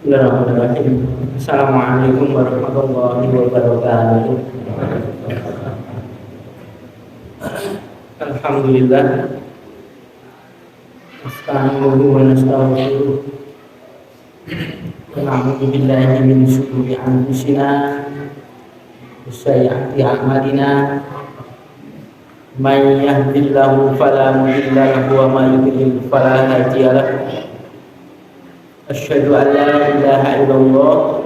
Bismillahirrahmanirrahim. Assalamualaikum warahmatullahi wabarakatuh. Alhamdulillah. Nasta'inuhu wa nastaghfiruh. Wa na'udzu billahi min shururi anfusina wa sayyi'ati a'malina. May yahdihillahu fala mudilla lahu wa may yudlil fala hadiya lahu. Asyhadu an la ilaha illallah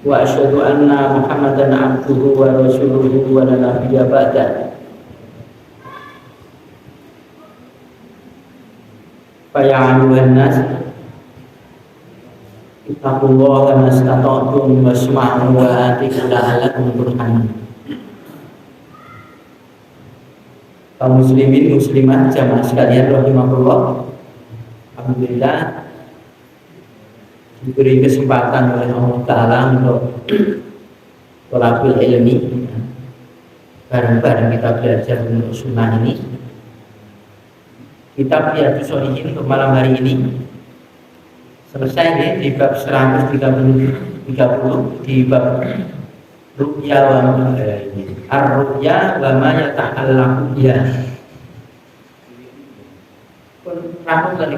wa asyhadu anna Muhammadan abduhu wa rasuluhu wa la nabiyya ba'da. Fa ya ayyuhan nas ittaqullaha mastata'tum wasma'u wa atiiu la'allakum turhamun. Kaum muslimin muslimat jamaah sekalian rahimakumullah. Alhamdulillah diberi kesempatan oleh Allah Ta'ala untuk thalabul ilmi, bareng-bareng kita belajar untuk sunnah ini. Kitab Riyadhus Shalihin untuk malam hari ini selesai ya, di bab 130 di bab ru'ya wa ar-ru'ya wa ma yata'allaqu biha. Pun rambut tadi.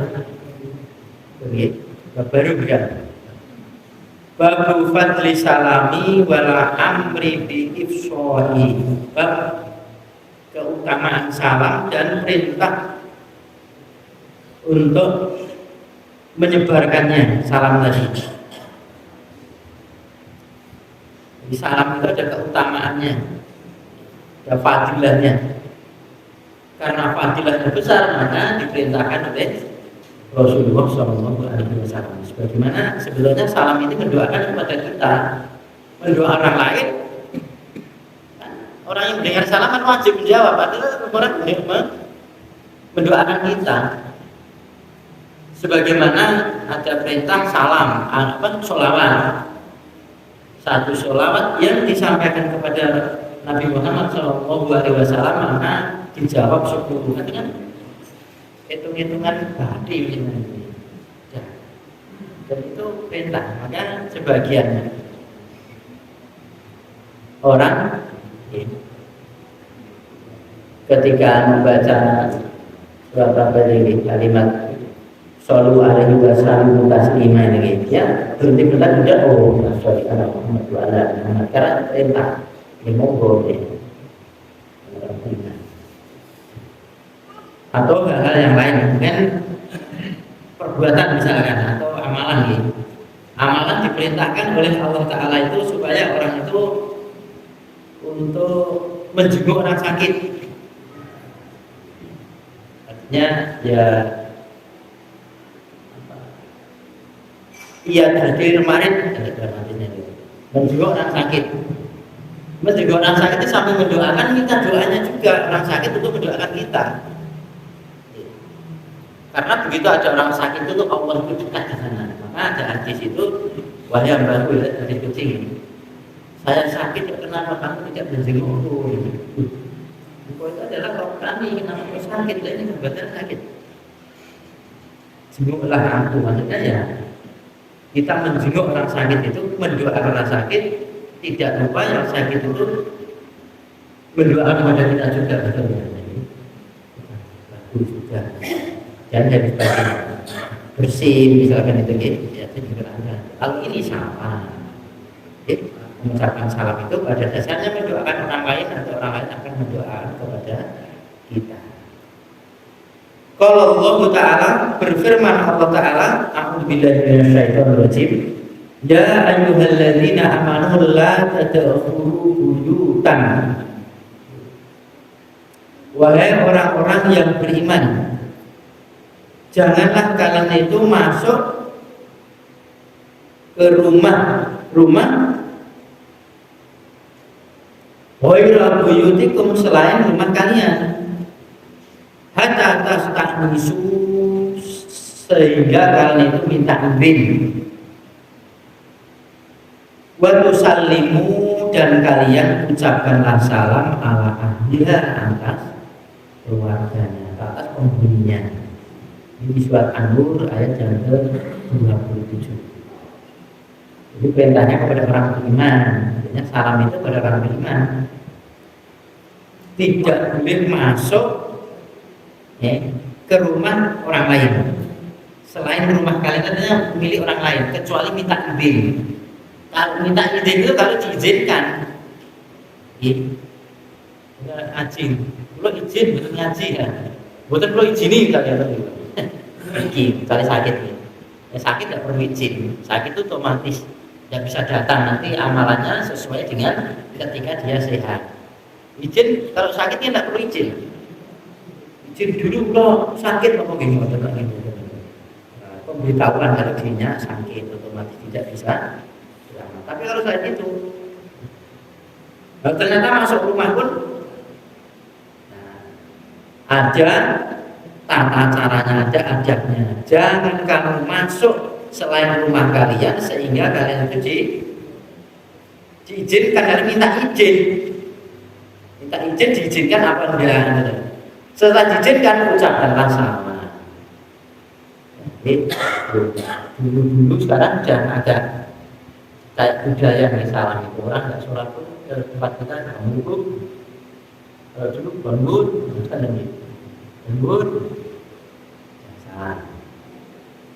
Oke. Baru ya. Babu fadli salami wala amri bi ifshahi. Bab keutamaan salam dan perintah untuk menyebarkannya salam tadi. Di salam itu ada keutamaannya, ada fadilahnya. Karena fadilahnya besar maka diperintahkan oleh Rasulullah SAW. Sebagaimana sebetulnya salam ini mendoakan kepada kita, mendoakan orang lain. Orang yang mendengar salam kan wajib menjawab, padahal orang mendoakan kita. Sebagaimana ada perintah salam, sholawat. Satu sholawat yang disampaikan kepada Nabi Muhammad SAW maka dijawab 10 dengan hitung-hitungan badi ya. Dan itu perintah, maka sebagian orang ketika membaca surat Al-Baqarah kalimat shollu alaihi wasallam taslima ini ya berhenti bentar tidak sorry karena Muhammad karena perintah ini monggo ya. Atau hal-hal yang lain mungkin perbuatan misalkan atau amalan gitu. Amalan diperintahkan oleh Allah Ta'ala itu supaya orang itu untuk menjenguk orang sakit. Artinya ya iya hadir kemarin menjenguk orang sakit. Menjenguk orang sakit itu sambil mendoakan kita doanya juga orang sakit untuk mendoakan kita. Karena begitu ada orang sakit itu Allah itu dekat di sana. Maka ada hadis itu wahai hambaku ya hadis kucing. Saya sakit kenapa kamu tidak menjengukku? Itu adalah kalau kami kenapa sakit ini benar sakit. Jenguklah aku maksudnya ya. Kita menjenguk orang sakit itu mendoakan orang sakit tidak lupa yang sakit itu mendoakan kepada kita juga betul ya. Bagus juga. Dan habis bagi bersih misalkan itu ya juga ada. Kalau ini sama mengucapkan salam itu pada dasarnya mendoakan orang lain atau orang lain akan mendoakan kepada kita. Kalau Allah Ta'ala berfirman Allah Ta'ala a'udzubillahi minasyaitonir rajim ya ayyuhalladzina amanu la tadkhulu buyutan. Wahai orang-orang yang beriman, janganlah kalian itu masuk ke rumah ghaira buyutikum selain rumah kalian hatta tasta'nisu sehingga kalian itu minta izin wa tusallimu dan kalian ucapkanlah salam ala ahliha atas keluarganya atas penghuninya. Ini surat An-Nur ayat yang ke-27. Jadi perintahnya kepada orang beriman, artinya salam itu kepada orang beriman. Tidak boleh masuk ke rumah orang lain selain rumah kalian, artinya milik orang lain, kecuali minta izin. Kalau minta izin itu kalau diizinkan, ngaji, lo izin betul ngaji kan, betul lo izini kalian itu, kali sakit ya sakit tidak perlu izin, sakit itu otomatis tidak bisa datang, nanti amalannya sesuai dengan ketika dia sehat. Izin kalau sakitnya tidak perlu izin. Izin dulu lo sakit apa gimana gitu. Pemberitahuan kalau dirinya sakit otomatis tidak bisa. Tapi kalau saat itu, ternyata masuk rumah pun ada tata caranya, ada adabnya. Jangan kamu masuk selain rumah kalian sehingga kalian itu diizinkan, dari minta izin. Minta izin diizinkan apa enggak? Setelah diizinkan ucapkanlah sama. Dulu sekarang sudah ada kayak budaya misalnya itu orang nggak sholat pun ke tempat kita bangun, kalau dulu bangun kan bangun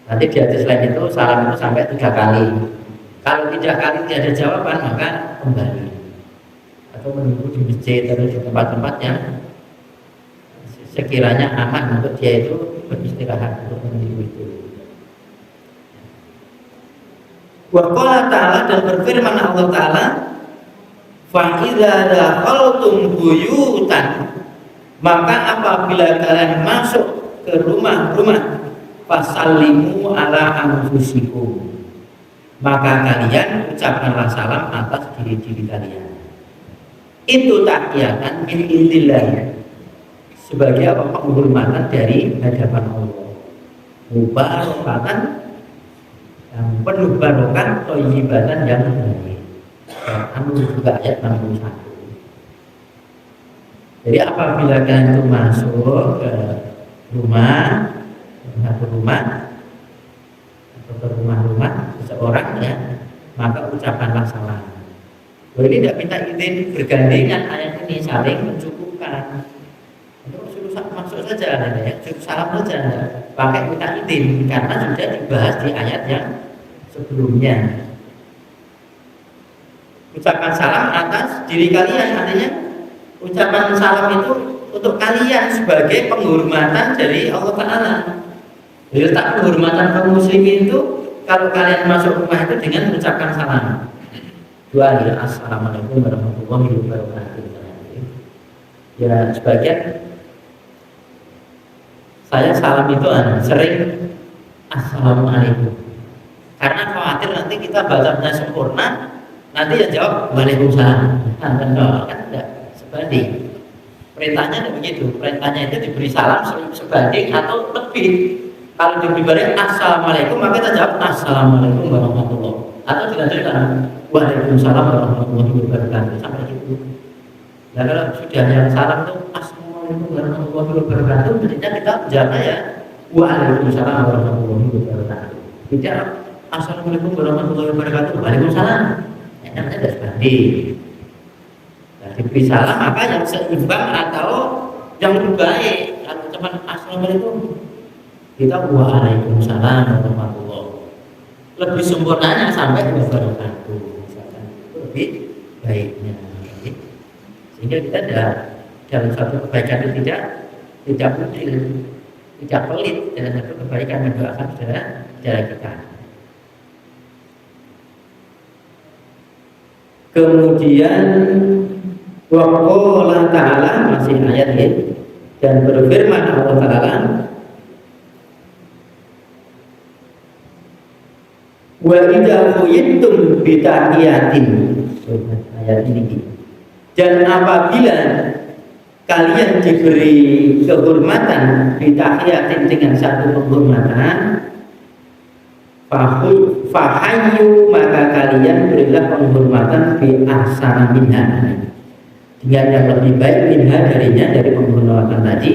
nanti di atas lain itu salam itu sampai 3 kali. Kalau 3 kali tidak ada jawaban maka kembali atau menunggu di masjid atau di tempat-tempat yang sekiranya aman untuk dia itu beristirahat untuk menunggu itu. Wa qala ta'ala, dan berfirman Allah Ta'ala, fa idza dakhaltum buyutan, maka apabila kalian masuk ke rumah-rumah, fasallimu ala anfusikum, maka kalian ucapkanlah salam atas diri-diri kalian. Itu tahiyatan min indillah, sebagai apa, penghormatan dari hadapan Allah, mubarakatan yang penuh barokah, thayyibatan yang baik. Anu juga ayat 61. Jadi apabila kalian itu masuk ke rumah, satu rumah atau ke rumah-rumah seseorang ya, maka ucapkanlah salam. Ini tidak minta izin, bergandengan ayat ini saling mencukupkan. Masuk saja ya, cukup salam saja, pakai minta izin karena sudah dibahas di ayat yang sebelumnya. Ucapan salam atas diri kalian, artinya ucapan salam itu untuk kalian sebagai penghormatan dari Allah Ta'ala. Jadi letak penghormatan kaum muslimin itu kalau kalian masuk rumah itu dengan mengucapkan salam. Dua ya, assalamualaikum warahmatullahi wabarakatuh. Ya sebagian saya salam itu sering assalamualaikum karena khawatir nanti kita bacanya sempurna, nanti yang jawab waalaikumsalam. Kan tidak sebanding. Perintahnya tidak begitu. Perintahnya itu diberi salam sebanding atau lebih. Kalau diberi balik assalamualaikum maka kita jawab assalamualaikum warahmatullahi wabarakatuh, atau dilanjutkan waalaikumsalam warahmatullahi wabarakatuh sampai gitu. Nah kalau sudah yang salam itu assalamualaikum warahmatullahi wabarakatuh, mestinya kita jawab ya waalaikumsalam warahmatullahi wabarakatuh. Tidak assalamualaikum warahmatullahi wabarakatuh, waalaikumsalam. Namanya tidak sebanding. Nah, diberi salam maka yang seimbang atau yang terbaik. Kalau cuma assalamualaikum, kita waalaikumsalam warahmatullahi. Lebih sempurnanya sampai wabarakatuh, misalkan itu lebih baiknya. Sehingga kita dalam satu kebaikan itu tidak kudil, tidak pelit dalam satu kebaikan mendoakan saudara kita. Kemudian waqala ta'ala, masih ayat ini, dan berfirman Allah Ta'ala, wa idza quyitum bi tahiyatin, ayat ini. Dan apabila kalian diberi kehormatan bi tahiyatin dengan satu penghormatan, fahayyu, maka kalian berilah penghormatan bi ahsana minha, dengan yang lebih baik minha darinya, dari penghormatan tadi,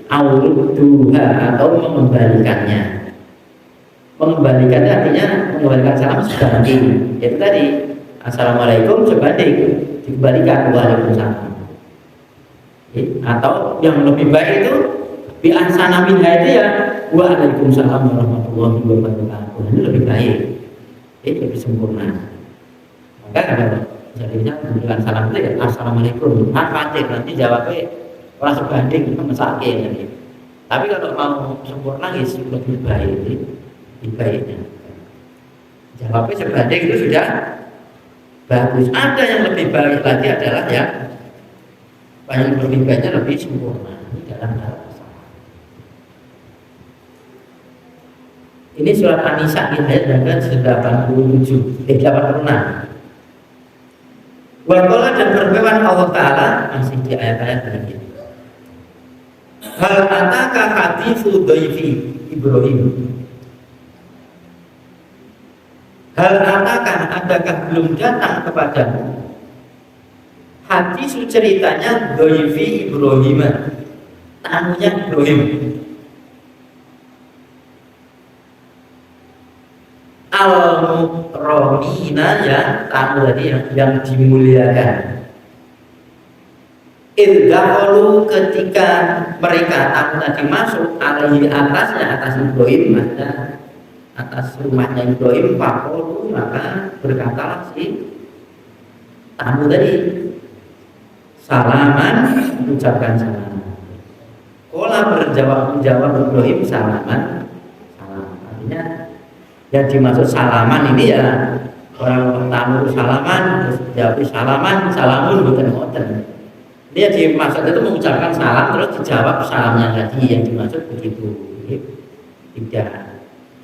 aurudduha, atau mengembalikannya. Mengembalikan artinya mengembalikan salam sebanding. Yaitu tadi assalamualaikum sebanding dikembalikan waalaikumsalam. Atau yang lebih baik itu bi ahsana minha itu ya waalaikumsalam warahmatullahi wabarakatuh. Ini lebih baik. Lebih sempurna. Maka kalau misalnya memberikan salam itu ya assalamualaikum. Nanti jawabnya orang sebanding mesake nanti. Tapi kalau mau sempurna ya lebih baik, lebih baiknya. Jawabnya sebanding itu sudah bagus. Ada yang lebih baik lagi adalah ya yang lebih baiknya lebih sempurna ini dalam hal salam. Ini surat An-Nisa ayat 87, 86. Waqala dan berfirman Allah Ta'ala masih di ayat-ayat tadi. Hal ataka haditsu dhaifi Ibrahim. Hal ataka adakah belum datang kepadamu hadis ceritanya dhaifi Ibrahim, tamunya Ibrahim. Al-mukramina ya tamu tadi yang dimuliakan. Idzalu ketika mereka tamu tadi masuk alaihi atasnya atas Ibrahim atas rumahnya Ibrahim faqulu maka berkata si tamu tadi salaman mengucapkan salam. Kola menjawab Ibrahim salaman salam. Artinya yang dimaksud salaman ini ya orang tamu salaman terus jawab salamun bukan ngoten. Dia dimaksud itu mengucapkan salam terus dijawab salamnya tadi yang dimaksud begitu. Tidak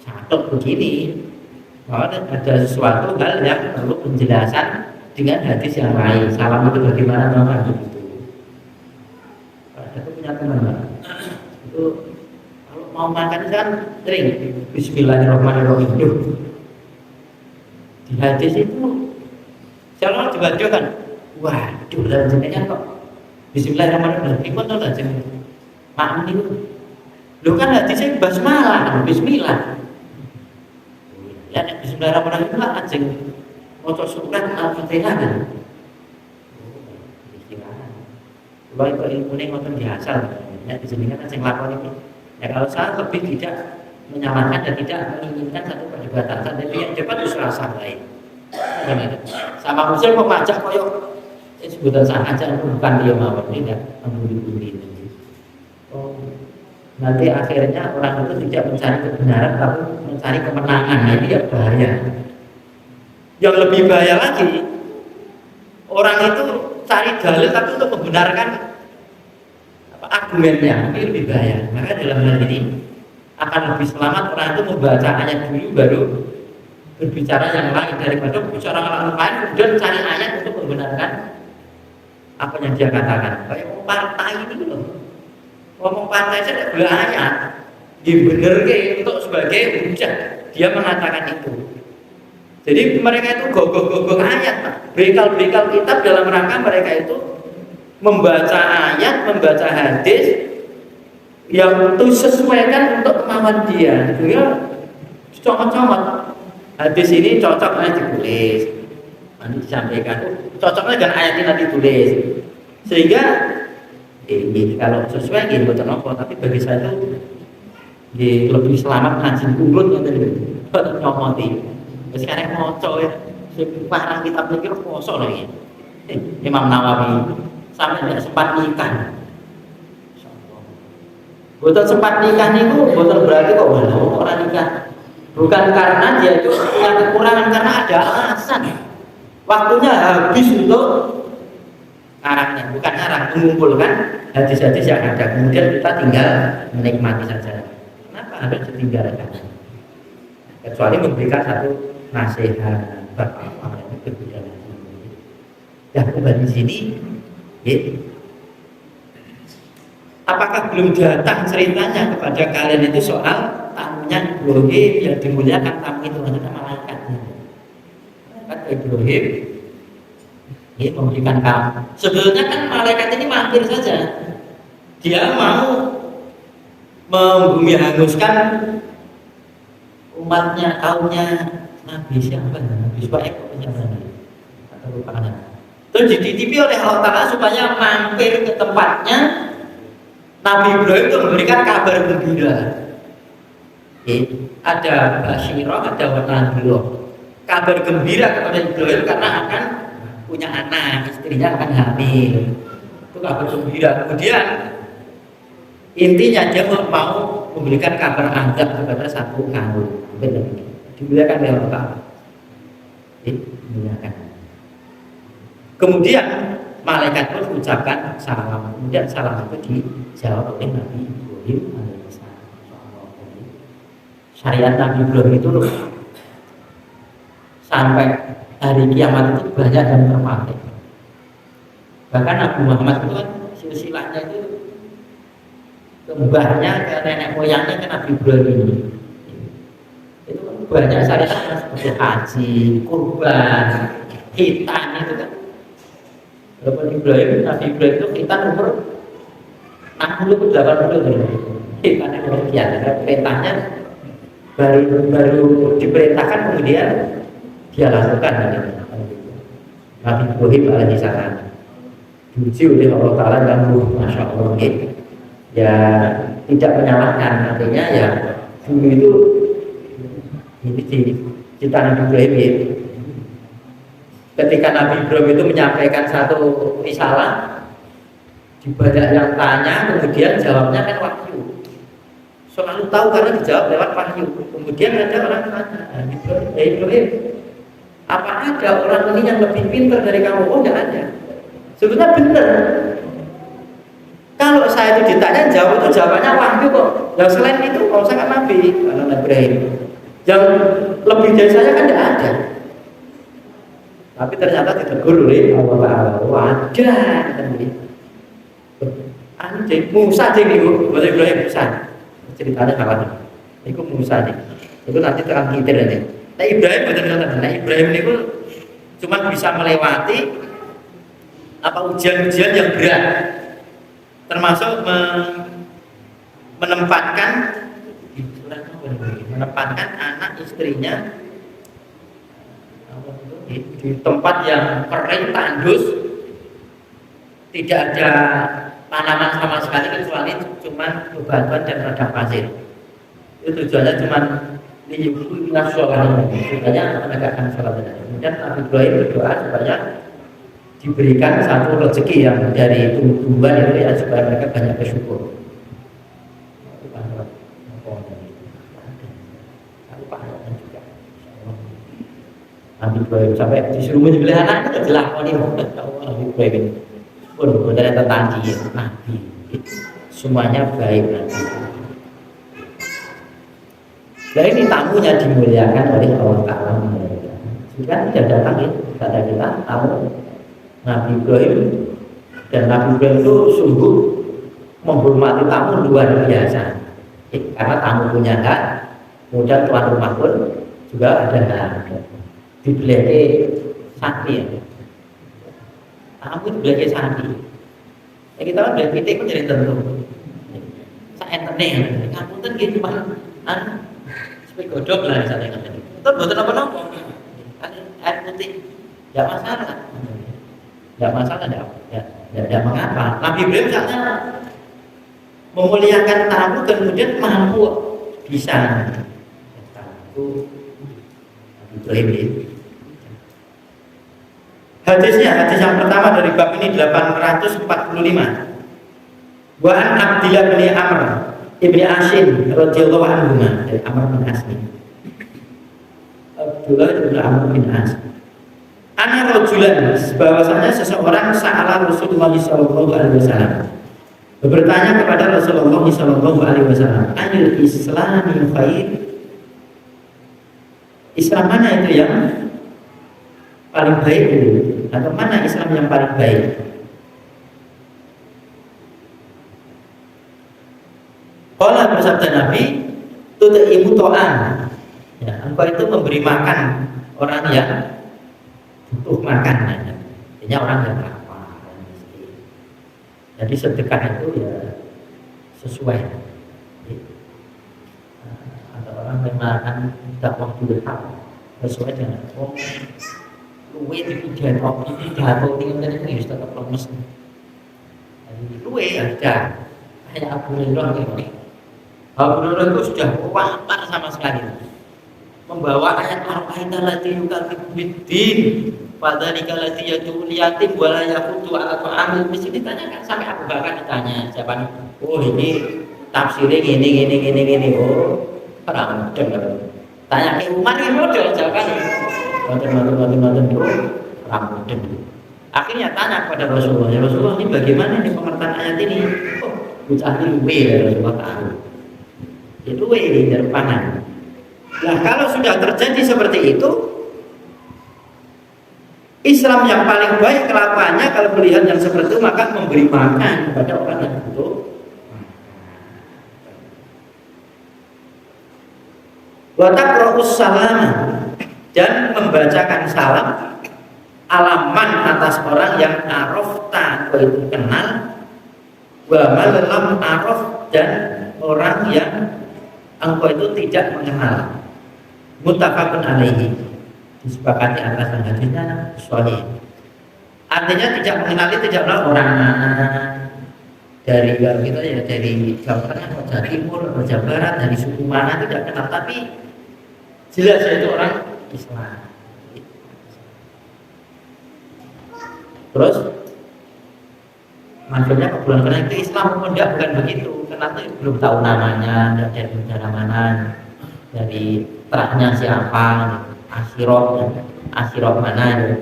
satu begini. Bahwa ada sesuatu hal yang perlu penjelasan dengan hadis yang lain. Salam itu bagaimana memang begitu. Aku punya teman itu kalau mau makan kan sering Bismillahirrahmanirrahim. Di hadis itu kalau dibaca kan, waduh dan jenengan kok Bismillahirrahmanirrahim. Ikut tuh lah jenengan. Makmum itu. Lu kan hadisnya basmalah, Bismillah. Ya Bismillahirrahmanirrahim lah anjing. Moco surat Al-Fatihah kan. Kalau itu ilmu ini ngotot biasa, ya disini kan anjing lakon ini. Ya kalau saya lebih tidak menyalahkan dan tidak menginginkan satu perdebatan, tapi yang cepat itu serasa lain. Sama muslim kok ngajak koyok sebutan saya aja bukan dia mawon ini enggak membuli-buli. Oh, nanti akhirnya orang itu tidak mencari kebenaran tapi mencari kemenangan. Nah, ini ya bahaya. Yang lebih bahaya lagi, orang itu cari dalil tapi untuk membenarkan argumennya, ini lebih bahaya. Maka dalam hal ini akan lebih selamat orang itu membaca ayat dulu baru berbicara yang lain daripada berbicara yang lain kemudian cari ayat untuk membenarkan apa yang dia katakan. Kayak partai ini loh, ngomong partai saja boleh ayat, dibenerke untuk sebagai hujah. Dia mengatakan itu. Jadi mereka itu gogok-gogok ayat, berikal-berikal kitab dalam rangka mereka itu membaca ayat, membaca hadis yang itu sesuaikan untuk kemauan dia. Dia comot-comot. Hadis ini cocoknya ditulis, nanti disampaikan. Cocoknya dengan ayat ini nanti ditulis. Sehingga kalau sesuai gitu betul nopo, tapi bagi saya itu lebih selamat ngaji urut yang tadi nyomoti. Sekarang moco ya, parang kita pikir poso lagi. Imam Nawawi sampai tidak sempat nikah. Betul sempat nikah nih bu, betul berarti kok orang nikah. Bukan karena dia itu punya kekurangan, karena ada alasan. Waktunya habis untuk arahnya, bukan arah mengumpulkan hadis-hadis yang ada. Kemudian kita tinggal menikmati saja. Kenapa harus ditinggalkan? Kecuali memberikan satu nasihat apa yang berbeda lagi. Ya kembali di sini, ya. Apakah belum datang ceritanya kepada kalian itu soal tamunya Ibrahim yang dimuliakan, tamu itu adalah malaikatnya. Malaikat Ibrahim ini memberikan kamu. Sebenarnya kan malaikat ini mampir saja. Dia mau membumi hanguskan umatnya kaumnya Nabi siapa ya? Nabi Shu'aib atau lupa. Terus dititipi oleh Allah Ta'ala supaya mampir ke tempatnya Nabi Ibrahim itu memberikan kabar gembira. Ada basyirah, ada wanadhirah. Kabar gembira kepada Ibrahim karena akan punya anak, istrinya akan hamil. Itu kabar gembira. Kemudian intinya dia mau memberikan kabar azab kepada satu kaum. Dimuliakan oleh Allah Ta'ala. Dimuliakan. Kemudian malaikat pun ucapkan salam. Kemudian salam itu dijawab oleh Nabi Ibrahim alaihissalam. Syariat Nabi Ibrahim itu sampai hari kiamat itu banyak dan terpakai. Bahkan Nabi Muhammad itu kan silsilahnya itu kembarnya ke nenek moyangnya ke Nabi Ibrahim ini. Itu kan banyak syariat seperti haji, kurban, khitan itu kan. Nabi Ibrahim itu khitan umur 60 ke 80 khitan yang demikian. Perintahnya baru diperintahkan kemudian dia lakukan Nabi Ibrahim alaihissalam. Diuji oleh Allah Ta'ala dan Masya Allah ya tidak menyalahkan, artinya ya dulu itu ini cita Nabi Ibrahim ya. Ketika Nabi Ibrahim itu menyampaikan satu risalah, di banyak yang tanya, kemudian jawabnya kan wahyu. Selalu tahu karena dijawab lewat wahyu. Kemudian ada orang tanya, Ibrahim, apa ada orang ini yang lebih pintar dari kamu? Oh, tidak ada. Sebenarnya benar. Kalau saya itu ditanya jawab itu jawabannya wahyu kok. Yang selain itu kalau saya kan Nabi Ibrahim. Yang lebih dari saya kan tidak ada. Tapi ternyata ditegur oleh Allah Ta'ala. Wajar anjing Musa jadi boleh Musa. Ceritanya kawan. Itu Musa nih. Itu nanti terang kitir nanti. Nah Ibrahim benar-benar. Nah Ibrahim ini cuma bisa melewati apa ujian-ujian yang berat. Termasuk menempatkan anak istrinya di tempat yang kering tandus, tidak ada tanaman sama sekali kecuali cuma bebatuan dan padang pasir. Itu tujuannya cuma liyuqimnas shalah, supaya menegakkan salat. Kemudian Nabi Ibrahim berdoa supaya diberikan satu rezeki yang dari tumbuhan itu ya supaya mereka banyak bersyukur. Nabi Ibrahim sampai disuruh menyembelih anaknya itu dilakoni Nabi Ibrahim pun ternyata tadi Nabi semuanya baik Nabi. Nah ini tamunya dimuliakan oleh Allah Ta'ala. Jika tidak datang ya kata kita tamu Nabi Ibrahim, dan Nabi Ibrahim itu sungguh menghormati tamu luar biasa. Karena tamu punya hak, kemudian tuan rumah pun juga ada hak. Dibeleke sapi ya. Tamu dibeleke sapi. Ya kita kan beli pitik pun jadi tentu. Saya entene, kamu kan gitu mah, seperti godok lah misalnya kan. Itu bukan apa-apa. Air putih, tidak masalah. Tidak masalah, tidak mengapa. Nabi Ibrahim misalnya memuliakan tamu kemudian mampu bisa. Itu Nabi Ibrahim ini. Hadis yang pertama dari bab ini 845. Wa an Abdillah bin Amr ibni Asim radhiyallahu anhu dari Amr bin Asim. Abdullah bin Amr bin Asim. Ana rajulan, bahwasanya seseorang sa'ala Rasulullah sallallahu alaihi wasallam. Bertanya kepada Rasulullah sallallahu alaihi wasallam, "Ayul Islami khair?" Islam mana itu yang paling baik itu? Atau mana Islam yang paling baik? Qala bersabda Nabi, "Tud'imu ta'am." Ya, engkau itu memberi makan orang yang butuh makan, artinya orang yang lapar, miskin. Jadi sedekah itu ya sesuai. Ada orang menyemarakkan dakwah dulu sesuai dengan luwe dipidato tinggal ini harus tetap lemes. Jadi luwe ada kayak Abu Hurairah gitu. Abu Hurairah itu sudah wampar sama sekali, membawa ayat al-Qur'an allati yukadzibu bid-din fadzalika allati yad'ul yatim wa la yaqutu ala ta'amil miskin. Ditanyakan sampai Abu Bakar ditanya, jawaban, oh ini tafsirnya gini. Oh, orang mudeng. Tanya ke Umar yang model jawabannya. Nonton dulu, orang mudeng. Akhirnya tanya kepada Rasulullah, ya Rasulullah ini bagaimana nih pengertian ayat ini? Oh, bocah ini luwe ya Rasulullah tahu. Ya luwe di depanan. Nah kalau sudah terjadi seperti itu, Islam yang paling baik kelakuannya kalau melihat yang seperti itu maka memberi makan kepada orang yang butuh. Wa taqra'us salam, dan membacakan salam alaman atas orang yang arafta itu kenal, wa malam araf, dan orang yang engkau itu tidak mengenal. Muttafaqun alaihi, disepakati atas hadisnya sahih. Artinya tidak mengenali, tidak mengenal orang mana dari kita ya, dari Jawa Tengah, Jawa Timur, Jawa Barat, dari suku mana tidak kenal, tapi jelas itu orang Islam. Terus maksudnya ke bulan karena itu Islam tidak, bukan begitu, karena itu belum tahu namanya, dari negara mana, dari terahnya siapa, Ashiroh mana.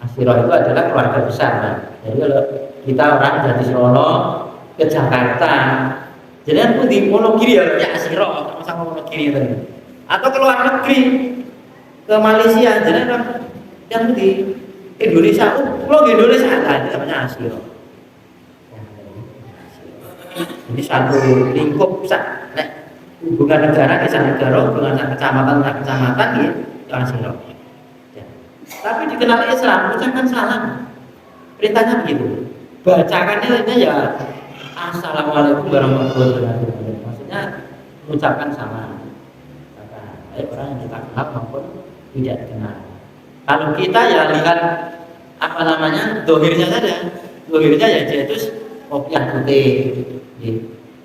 Ashiroh itu adalah keluarga besar, kan? Jadi kalau kita orang dari Solo ke Jakarta, jadi aku di Wonogiri ya Ashiroh, sama Wonogiri itu. Atau ke luar negeri, ke Malaysia, jadi orang yang di Indonesia, kalau di Indonesia ada namanya Ashiroh. Jadi satu lingkup hubungan negara ke negara, hubungan kecamatan ke kecamatan gitu, itu Ashiroh. Ya. Tapi dikenal Islam, ucapkan salam. Perintahnya begitu. Bacakannya ya Assalamualaikum warahmatullahi wabarakatuh. Maksudnya mengucapkan salam. Baik orang yang kita kenal maupun tidak dikenal. Kalau kita ya lihat apa namanya, dohirnya saja. Dohirnya ya dia itu kopiah putih.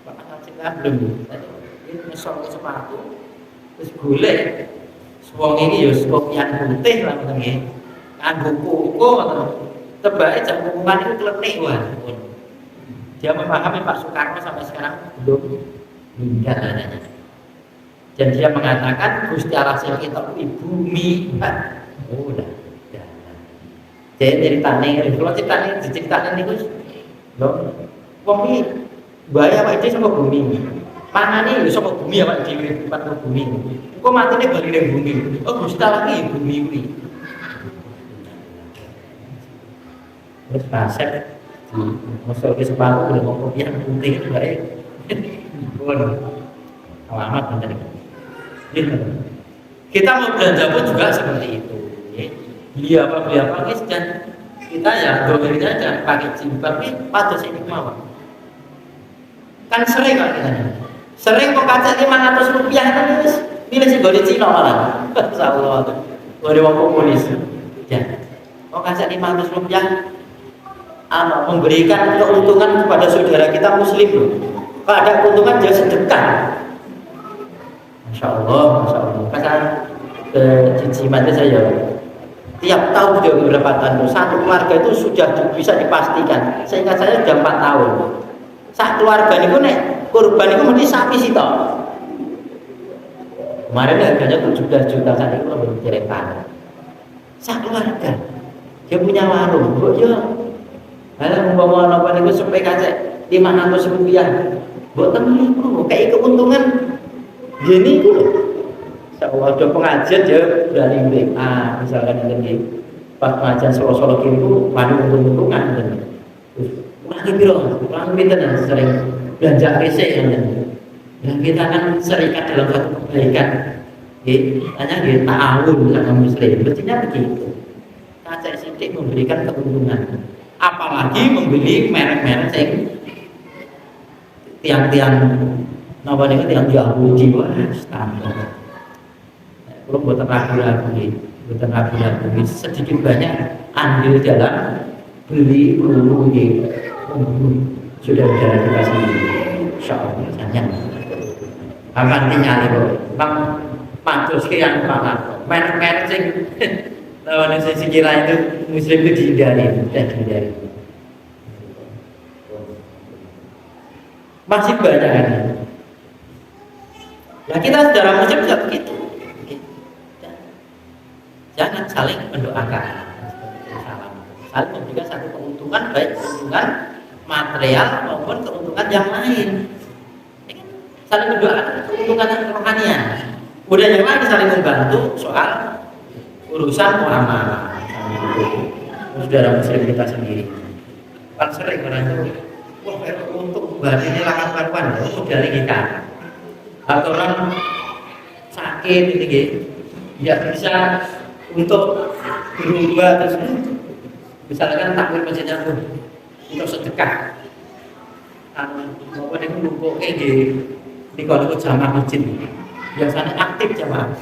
Bahkan kita belum. Ini mesor ke sepatu, terus golek. Wong ini ya kopiah putih lah katanya. Kan buku atau tebak jam pengumuman itu klenik wah. Dia memahami Pak Soekarno sampai sekarang belum meninggal adanya. Dan dia mengatakan Gusti Allah kita di bumi. Oh udah. Jadi ceritanya, kalau ceritanya ini Gus, loh, wong ini bahaya Pak Edi sama bumi. Mana nih sama bumi ya Pak Edi, bukan bumi. Kok matinya balik dari bumi? Oh Gusti Allah ini bumi ini. Terus pasir masuk ke sepatu udah mau yang penting itu baik. Bon, alamat nanti. Kita mau belanja pun juga seperti itu. Beli apa dan kita ya domirnya jangan pakai jilbab ini patut ini mau. Kan sering kok kita. Sering kok kaca Rp500 kan nilai si goli Cina malah. Insyaallah. Goli wong komunis. Ya. Kok kaca Rp500 memberikan keuntungan kepada saudara kita muslim loh. Kalau ada keuntungan dia sedekah. Masya Allah. Kasar ke Cinciman saya tiap tahun sudah beberapa tahun, satu keluarga itu sudah bisa dipastikan. Seingat saya sudah 4 tahun. Satu keluarga itu nek kurban itu mesti sapi sih toh. Kemarin harganya 17 juta, saat itu belum cerekan. Satu keluarga dia punya warung, kok ya. Kalau mau apa nih gue sampai kaca Rp500, buat temen itu kayak keuntungan gini gue. Kalau ada pengajian dia berani WA, misalkan ini pas pengajian Solo kiri itu madu untung-untungan dan kurang pinter dan sering belanja PC dan kita kan serikat dalam satu kebaikan. Hanya dia ta'awun sama muslim, mestinya begitu. Kaca sidik memberikan keuntungan. Apalagi membeli merek-merek yang tiang-tiang Napa niku yang Yahudi wae standar. Kalau buatan ragu-ragu sedikit banyak andil dalam beli peluru di sudah kita sendiri. Insya Allah sangat. Akan tinggal bang matur sekian banget. Merek sing lawan sing kira itu muslim itu dihindari. Masih banyak kan? Nah kita saudara muslim juga begitu. Jangan saling mendoakan, saling memberikan satu keuntungan, baik keuntungan material maupun keuntungan yang lain. Saling mendoakan keuntungan rohanian. Udah yang lain saling membantu soal urusan muamalah. Saudara muslim kita sendiri. Kan sering orang itu, wah untuk bahan ini lakukan dari kita. Atau orang sakit gitu, ya bisa untuk berubah terus misalkan takbir masjidnya untuk sedekah maupun itu lumpuk di kalau jamaah masjid biasanya aktif jamaah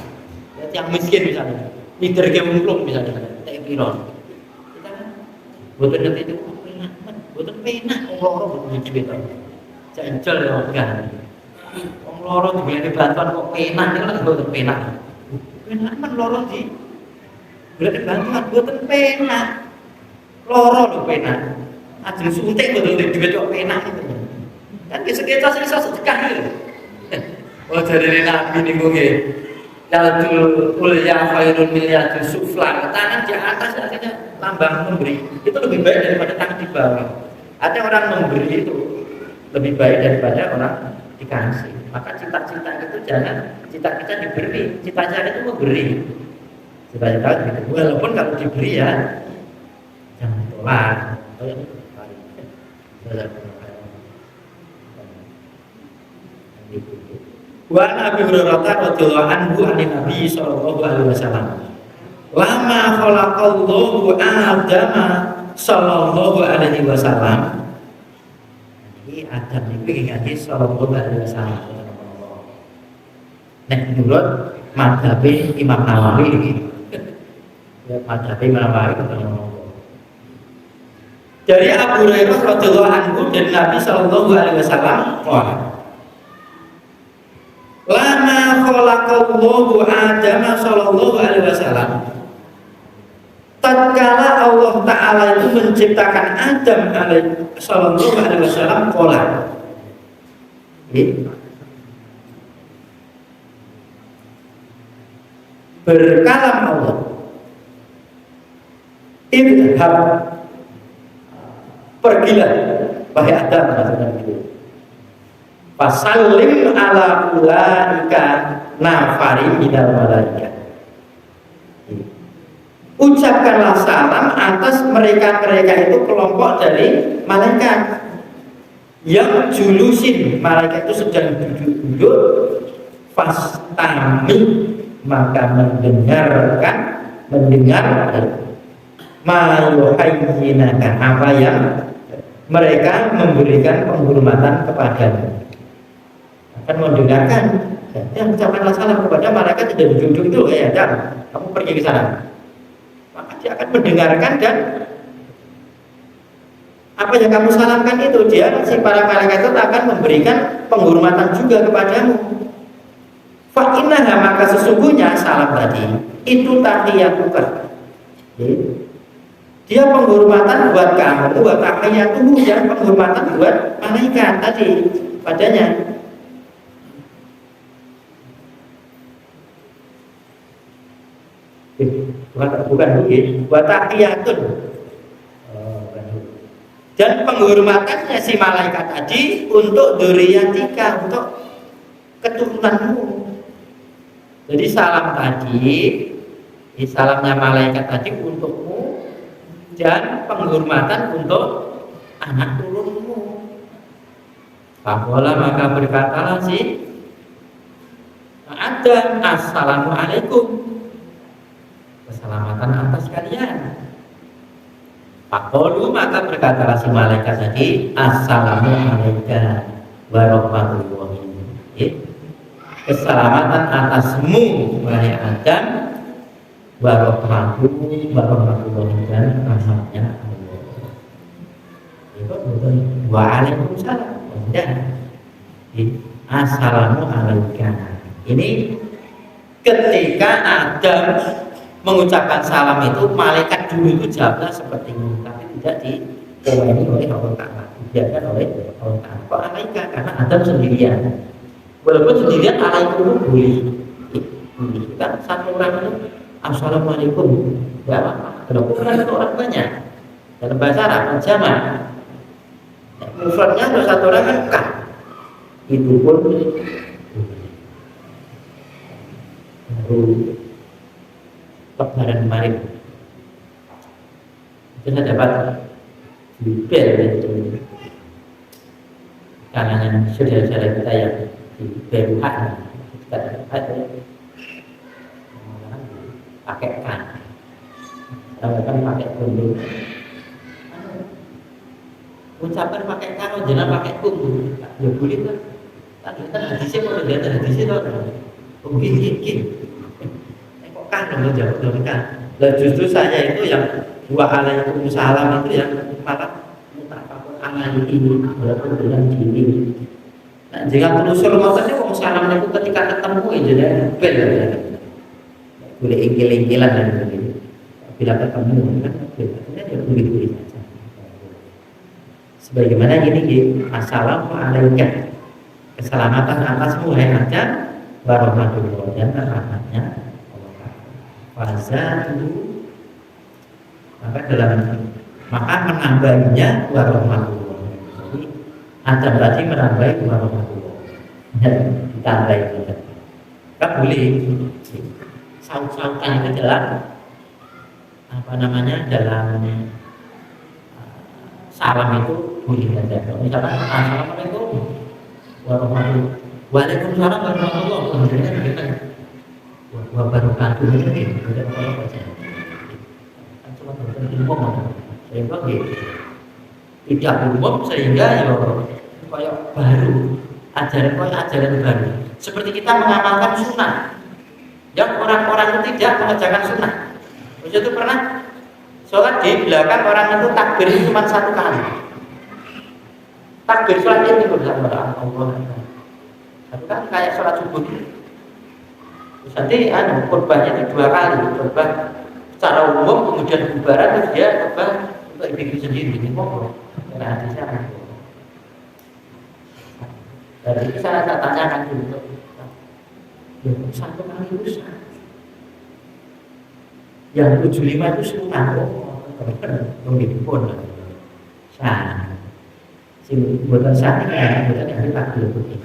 yang miskin misalnya leader game umum misalnya kayak piron kita kan buatan nanti itu buatan penak loro buatan duit jancel ya kan loro dibeli bantuan kok penak itu kan buatan penak kan loro di berarti bantuan buatan penak loro lho penak ajeng suntik buatan duit kok penak itu kan kita bisa sedekah gitu oh dari Nabi ini gue yadul ulya khairun min yadul sufla tangan di atas artinya lambang memberi itu lebih baik daripada tangan di bawah artinya orang memberi itu lebih baik daripada orang dikasih maka cita-cita itu jangan cita-cita diberi cita-cita itu memberi cita-cita gitu walaupun kalau diberi ya jangan tolak wa Nabi Hurairah radhiyallahu anhu anin Nabi sallallahu alaihi wasallam lama khalaqallahu Adama sallallahu alaihi wasallam ini Adam iki ngene sallallahu alaihi wasallam nek menurut mazhab Imam Nawawi iki ya mazhab Imam Nawawi dari Abu Hurairah radhiyallahu anhu dan Nabi sallallahu alaihi wasallam lama khalaqallahu Adama sallallahu alaihi wasallam tatkala Allah Ta'ala itu menciptakan Adam sallallahu alaihi wasallam qala berkalam Allah idhab pergilah wahai Adam maksudnya gitu fasallim ala ulaika nafari minal malaika ucapkanlah salam atas mereka-mereka itu kelompok dari malaikat yang julusin malaikat itu sedang duduk-duduk fastami maka mendengar mayuhayyinakan apa yang mereka memberikan penghormatan kepadamu akan mendengarkan yang mengucapkan salam kepada malaikat tidak duduk itu ya Adam kamu pergi ke sana maka dia akan mendengarkan dan apa yang kamu salamkan itu dia si para malaikat itu akan memberikan penghormatan juga kepadamu fa innaha maka sesungguhnya salam tadi itu tahiyatuka dia penghormatan buat kamu wa tahiyatuhu dan penghormatan buat malaikat tadi padanya bukan begini wa tahiyatun dan penghormatannya si malaikat tadi untuk dzurriyyatika untuk keturunanmu jadi salam tadi salamnya malaikat tadi untukmu dan penghormatan untuk anak turunmu faqala maka berkatalah si Adam assalamualaikum keselamatan atas kalian. Faqalu maka berkatalah si malaikat tadi assalamualaikum warahmatullahi keselamatan atasmu wahai Adam, warahmatullahi dan rahmatnya Allah. Itu betul. Waalaikumsalam. Dan assalamualaikum. Ini ketika Adam mengucapkan salam itu, malaikat dulu itu jawabnya seperti ini, tapi tidak dikomeni oleh Allah Ta'ala, dibiarkan oleh Allah Ta'ala. Kok malaikat? Karena Adam sendirian. Walaupun sendirian alaikum boleh. Kan satu orang itu assalamualaikum. Ya apa? Kalau bukan itu orang banyak. Dalam bahasa Arab jamak. Mufradnya ada satu orang kan. Itu pun lebaran kemarin itu saya dapat di bel itu kalangan saudara-saudara kita yang di BUH kita dapat pakai kan pakai kundu ucapan pakai kan jangan pakai kundu ya boleh kan tadi kan hadisnya kalau lihat hadisnya tuh gini kok kan jawab kan. Lah justru saya itu yang waalaikumsalam itu yang malah mutafakun alaihi ini walaupun dengan dini. Nah, jika telusur ngoten niku wong salam niku ketika ketemu ya jadi bel ya. Boleh ingkil-ingkilan dan begitu. Bila ketemu kan biasanya ya begitu saja. Sebagaimana ini assalamualaikum. Keselamatan atasmu wahai Adam, warahmatullahi dan rahmatnya Allah. Wazatu maka menambahinya warahmatullahi. Jadi Adam tadi menambahi warahmatullahi. Ditambahi. Kan boleh saut-sautan itu dalam apa namanya dalam salam itu boleh saja. Misalkan assalamualaikum warahmatullahi. Waalaikumsalam warahmatullahi wabarakatuh. Ini tidak apa-apa saja. Kan cuma umum, sehingga tidak umum sehingga ya kayak baru ajaran baru. Seperti kita mengamalkan sunnah, yang orang-orang itu tidak mengerjakan sunnah. Maksudnya itu pernah sholat di belakang orang itu takbir itu cuma satu kali. Takbir sholat itu bersama Allah. Itu kan kayak sholat subuh. Terus nanti khutbahnya itu 2 kali, khutbah secara umum kemudian bubaran terus dia khutbah untuk individu sendiri. Ini kok karena hadisnya kan. Dari itu saya tanyakan dulu. Ya, satu kali rusak. Yang 75 itu sunnah. Begitu pun. Sah. Sing buatan saat ini kan buatan yang dipakai putih.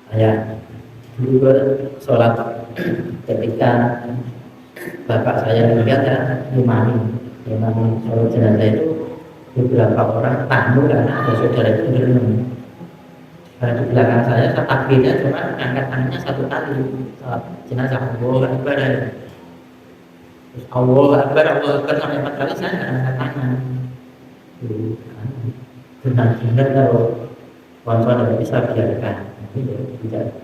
Saya dulu sholat ketika bapak saya melihat ya imami sholat jenazah itu beberapa orang tamu karena ada saudara itu berenang. Karena di belakang saya takbirnya cuma angkat tangannya 1 kali sholat jenazah Allah Akbar. Terus Allah Akbar sampai 4 kali saya nggak angkat tangan. Benar-benar kalau kawan-kawan tidak bisa biarkan,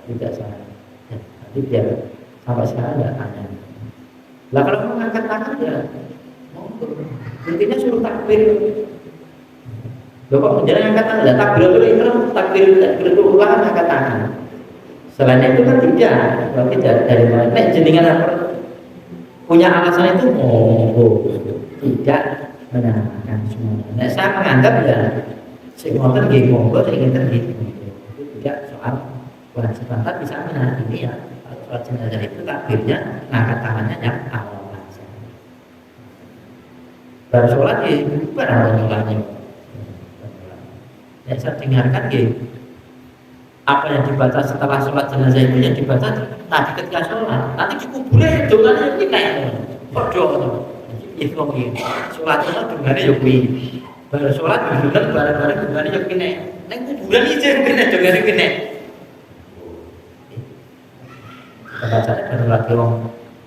tidak salah. Nanti biar sampai sekarang tidak tanya. Lah kalau mau angkat tangan ya, intinya suruh takbir. Bapak menjalankan angkat tangan, lah takbiratul ihram, takbiratul ulang angkat tangan. Selain itu kan tidak, berarti dari mana? Nek jenengan punya alasan itu, tidak menamakan semuanya. Nah, saya menganggap ya, saya ngotot gini, monggo, saya ingin terjadi. Itu tidak soal kewajiban, tapi bisa menghadiri ya. Kalau soal jenazah itu takbirnya, angkat tangannya yang awal saja. Baru sholat ya, barang sholatnya. Ya, saya dengarkan ya, apa yang dibaca setelah sholat jenazah itu yang dibaca tadi ketika sholat, nanti dikuburnya dongannya kita ya, berdoa. Itu ngomongin, sholatnya dongannya ya kui. Baru sholat kuburan bareng-bareng dongannya ya kene. Neng kuburan aja kene dongannya kene. Kita bacanya baru lagi orang.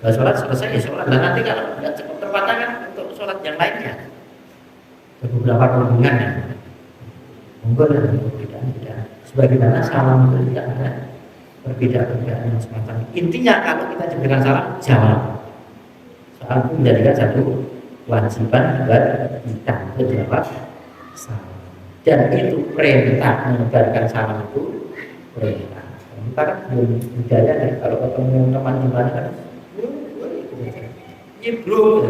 Baru sholat selesai ya sholat. Dan nanti kalau tidak cukup tempatnya kan untuk sholat yang lainnya. Ada beberapa hubungan ya. monggo dan perbedaan-perbedaan. Sebagaimana salam itu tidak ada perbedaan-perbedaan yang semacam. Intinya kalau kita diberikan salam, jawab. Soal itu menjadikan satu kewajiban buat kita untuk jawab salam. Dan itu perintah menyebarkan salam itu perintah. Kita kan belum budaya nih, kalau ketemu teman di mana kan, ini bro.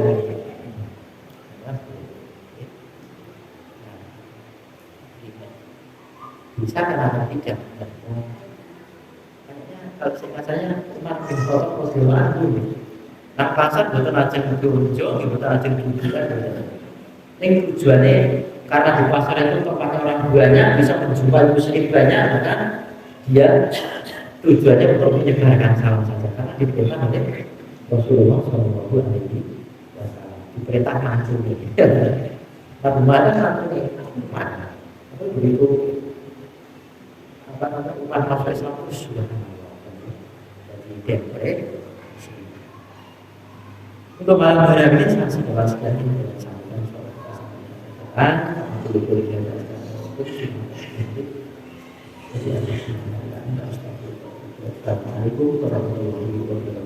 Bisa kenapa tidak? Kalau saya cuma foto postingan dulu. Nah pasar betul aja berunjuk, betul aja tujuan. Ini tujuannya karena di pasar itu tempatnya orang banyak, bisa menjumpai muslim banyak, maka dia tujuannya untuk menyebarkan salam saja. Karena diperintah oleh Rasulullah Shallallahu Alaihi Wasallam. Diperintah maju nih. Tapi mana satu nih? Mana? Itu begitu. Apa namanya umat masuk Islam itu sudah jadi depresi. Untuk malam hari ini saya sekolah sekali dengan sampaikan soal kesehatan, betul-betul yang Assalamualaikum warahmatullahi wabarakatuh.